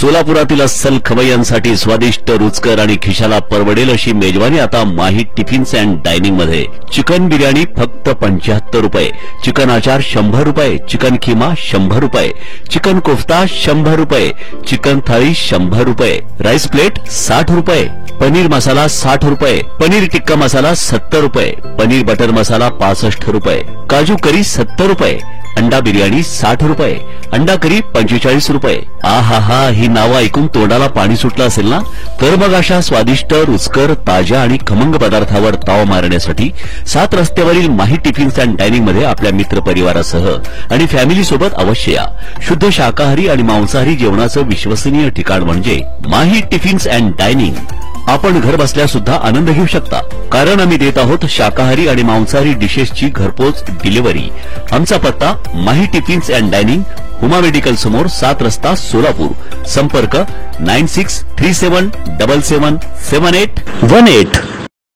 सोलापुरातील अस्सल खवय्यांसाठी स्वादिष्ट, रुचकर आणि खिशाला परवडेल अशी मेजवानी आता माही टिफिन्स अँड डायनिंग मध्ये. चिकन बिर्याणी फक्त 75 रुपये, चिकन आचार 100 रुपये, चिकन खिमा 100 रुपये, चिकन कोफ्ता 100 रुपये, चिकन थाळी 100 रुपये, राईस प्लेट 60 रुपये, पनीर मसाला 60 रुपये, पनीर टिक्का मसाला 70 रुपये, पनीर बटर मसाला 65 रुपये, काजू करी 70 रुपये, अंडा बिर्याणी 60 रुपये, अंडा करी 45 रुपये. आहा, ही नावं ऐकून तोंडाला पाणी सुटलं असेल ना? तर मग अशा स्वादिष्ट, रुचकर, ताज्या आणि खमंग पदार्थावर ताव मारण्यासाठी 7 रस्त्यावरील माही टिफिन्स अँड डायनिंग मध्ये आपल्या मित्रपरिवारासह आणि फॅमिली सोबत अवश्य या. शुद्ध शाकाहारी आणि मांसाहारी जेवणाचं विश्वसनीय ठिकाण म्हणजे माही टिफिन्स अँड डायनिंग. आपण घर बसल्या सुद्धा आनंद घेऊ शकता, कारण आम्ही देत आहोत शाकाहारी आणि मांसाहारी डिशेसची घरपोच डिलिव्हरी. आमचा पत्ता Mahi tiffins and dining, Huma medical समोर, 7 रस्ता, सोलापूर. संपर्क 9637777818.